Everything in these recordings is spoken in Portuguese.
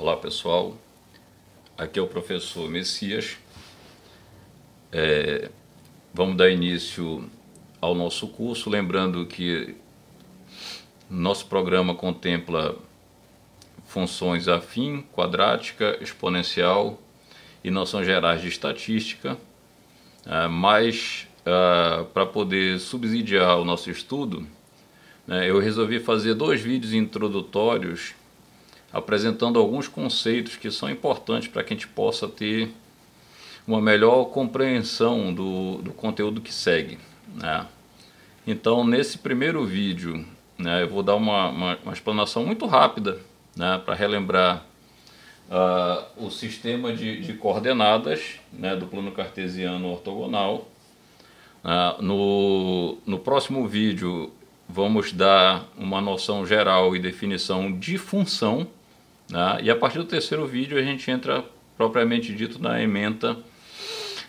Olá pessoal, aqui é o professor Messias. Vamos dar início ao nosso curso, lembrando que nosso programa contempla funções afim, quadrática, exponencial e noções gerais de estatística, mas para poder subsidiar o nosso estudo, eu resolvi fazer 2 vídeos introdutórios apresentando alguns conceitos que são importantes para que a gente possa ter uma melhor compreensão do conteúdo que segue, né? Então, nesse primeiro vídeo, eu vou dar uma explanação muito rápida, para relembrar o sistema de coordenadas, do plano cartesiano ortogonal. No próximo vídeo, vamos dar uma noção geral e definição de função, e a partir do terceiro vídeo a gente entra propriamente dito na ementa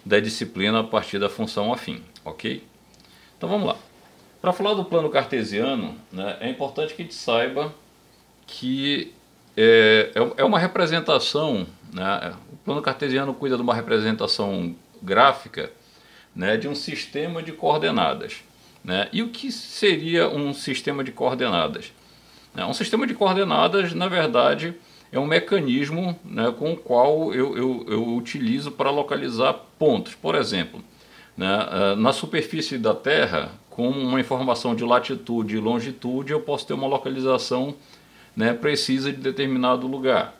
da disciplina a partir da função afim, ok? Então vamos lá. Para falar do plano cartesiano, é importante que a gente saiba que é uma representação, o plano cartesiano cuida de uma representação gráfica, de um sistema de coordenadas. E o que seria um sistema de coordenadas? Um sistema de coordenadas, na verdade, é um mecanismo com o qual eu utilizo para localizar pontos. Por exemplo, na superfície da Terra, com uma informação de latitude e longitude, eu posso ter uma localização precisa de determinado lugar.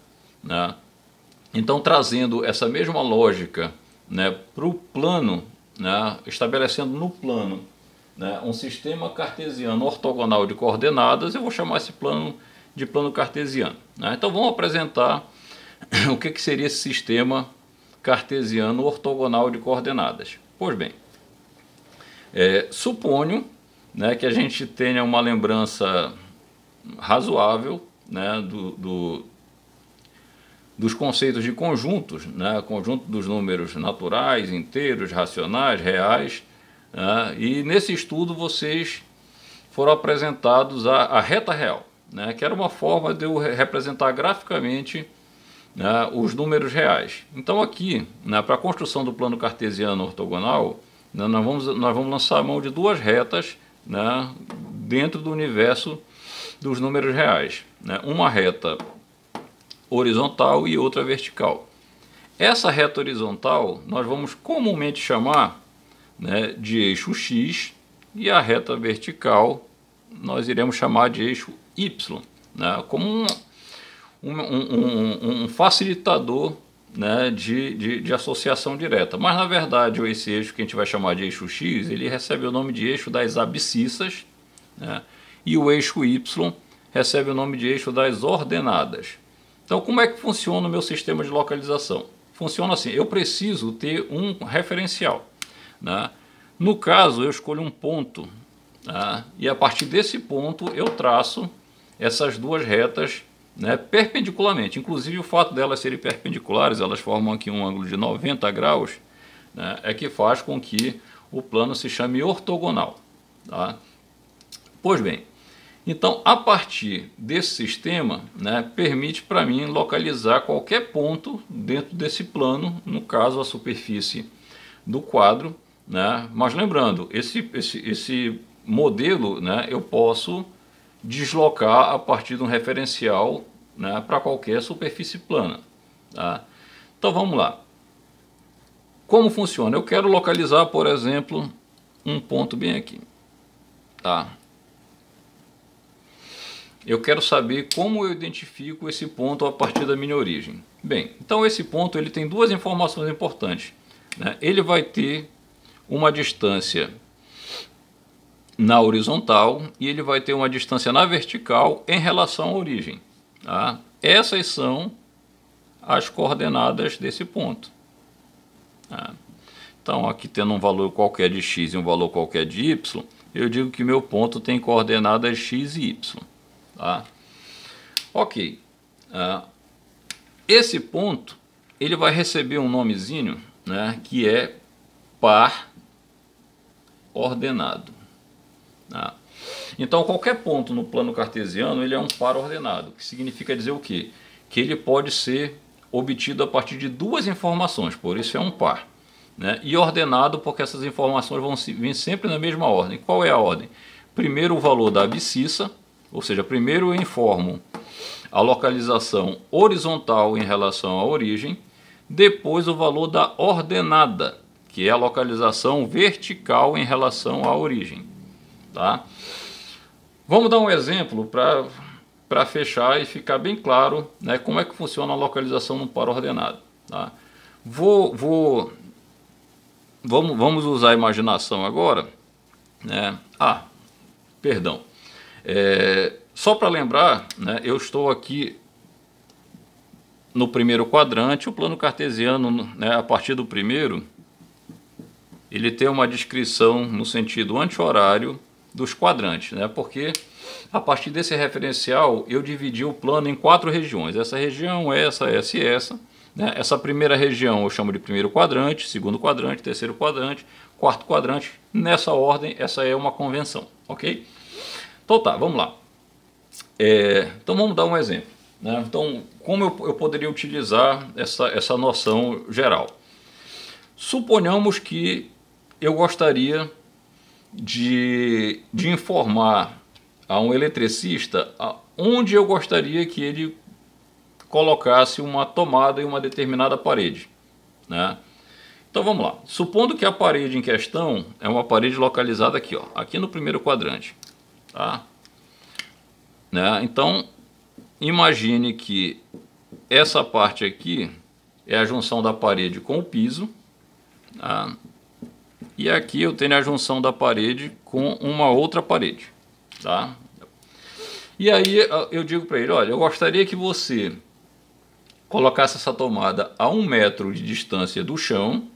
Então, trazendo essa mesma lógica para o plano, estabelecendo no plano um sistema cartesiano ortogonal de coordenadas, eu vou chamar esse plano de plano cartesiano. Então vamos apresentar o que seria esse sistema cartesiano ortogonal de coordenadas. Pois bem, suponho que a gente tenha uma lembrança razoável dos conceitos de conjuntos, conjunto dos números naturais, inteiros, racionais, reais, e nesse estudo vocês foram apresentados a reta real, que era uma forma de eu representar graficamente os números reais. Então aqui, para a construção do plano cartesiano ortogonal, nós vamos lançar a mão de 2 retas dentro do universo dos números reais. Uma reta horizontal e outra vertical. Essa reta horizontal nós vamos comumente chamar de eixo X, e a reta vertical nós iremos chamar de eixo Y, como um facilitador de associação direta. Mas na verdade esse eixo que a gente vai chamar de eixo X, ele recebe o nome de eixo das abscissas, e o eixo Y recebe o nome de eixo das ordenadas. Então como é que funciona o meu sistema de localização? Funciona assim: eu preciso ter um referencial. No caso, eu escolho um ponto, e a partir desse ponto eu traço essas 2 retas perpendicularmente. Inclusive o fato delas serem perpendiculares, elas formam aqui um ângulo de 90 graus, é que faz com que o plano se chame ortogonal. Pois bem, então a partir desse sistema, permite para mim localizar qualquer ponto dentro desse plano, no caso a superfície do quadro, mas lembrando, esse modelo eu posso deslocar a partir de um referencial para qualquer superfície plana. Então vamos lá. Como funciona? Eu quero localizar, por exemplo, um ponto bem aqui. Eu quero saber como eu identifico esse ponto a partir da minha origem. Bem, então esse ponto ele tem 2 informações importantes. Ele vai ter uma distância na horizontal e ele vai ter uma distância na vertical em relação à origem. Essas são as coordenadas desse ponto. Então aqui tendo um valor qualquer de x e um valor qualquer de y, eu digo que meu ponto tem coordenadas x e y. Ok. Esse ponto ele vai receber um nomezinho, que é par ordenado. Então qualquer ponto no plano cartesiano ele é um par ordenado, que significa dizer o quê? que ele pode ser obtido a partir de duas informações, por isso é um par, né? E ordenado porque essas informações vão vir sempre na mesma ordem. Qual é a ordem? Primeiro o valor da abscissa, ou seja, primeiro eu informo a localização horizontal em relação à origem, depois o valor da ordenada, que é a localização vertical em relação à origem, tá? Vamos dar um exemplo para fechar e ficar bem claro, né, como é que funciona a localização no par ordenado, tá? Vamos usar a imaginação agora, né? Perdão. Só para lembrar, né, eu estou aqui no primeiro quadrante. O plano cartesiano, né, a partir do primeiro, ele tem uma descrição no sentido anti-horário dos quadrantes, né, porque a partir desse referencial eu dividi o plano em 4 regiões. Essa região, essa, né? Essa primeira região eu chamo de primeiro quadrante, segundo quadrante, terceiro quadrante, quarto quadrante. Nessa ordem, essa é uma convenção, ok? Então tá, vamos lá. Então vamos dar um exemplo, né? Então, como eu poderia utilizar essa noção geral? Suponhamos que eu gostaria de informar a um eletricista onde eu gostaria que ele colocasse uma tomada em uma determinada parede, né? Então vamos lá. Supondo que a parede em questão é uma parede localizada aqui, ó, aqui no primeiro quadrante, tá? Né? Então imagine que essa parte aqui é a junção da parede com o piso, tá? E aqui eu tenho a junção da parede com uma outra parede, tá? E aí eu digo para ele, olha, eu gostaria que você colocasse essa tomada a 1 metro de distância do chão,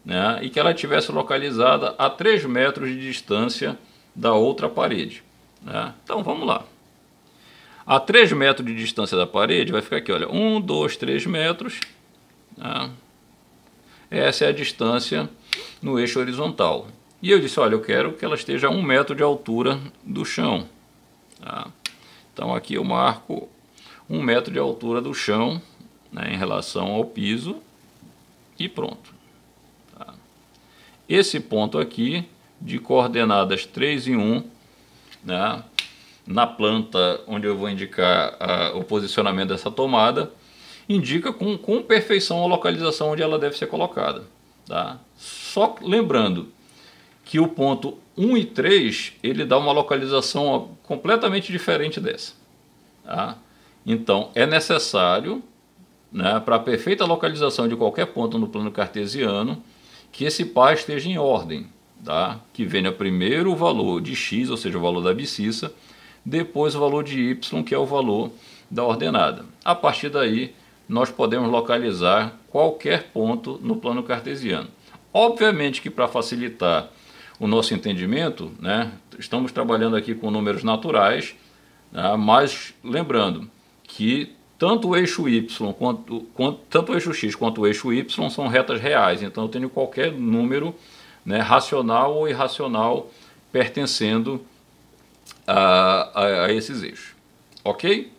né, e que ela estivesse localizada a 3 metros de distância da outra parede, né? Então vamos lá. A 3 metros de distância da parede vai ficar aqui, olha, 1, 2, 3 metros, né? Essa é a distância no eixo horizontal. E eu disse, olha, eu quero que ela esteja a 1 metro de altura do chão, tá? Então aqui eu marco 1 metro de altura do chão, né, em relação ao piso, e pronto, tá? Esse ponto aqui, de coordenadas 3 e 1, né, na planta onde eu vou indicar o posicionamento dessa tomada, indica com perfeição a localização onde ela deve ser colocada, tá? Só lembrando que o ponto 1 e 3, ele dá uma localização completamente diferente dessa, tá? Então é necessário, né, para a perfeita localização de qualquer ponto no plano cartesiano, que esse par esteja em ordem, tá? Que venha primeiro o valor de x, ou seja, o valor da abscissa, depois o valor de y, que é o valor da ordenada. A partir daí, nós podemos localizar qualquer ponto no plano cartesiano. Obviamente que para facilitar o nosso entendimento, né, estamos trabalhando aqui com números naturais, né, mas lembrando que tanto o eixo y tanto o eixo x quanto o eixo y são retas reais, então eu tenho qualquer número, né, racional ou irracional pertencendo a esses eixos, ok?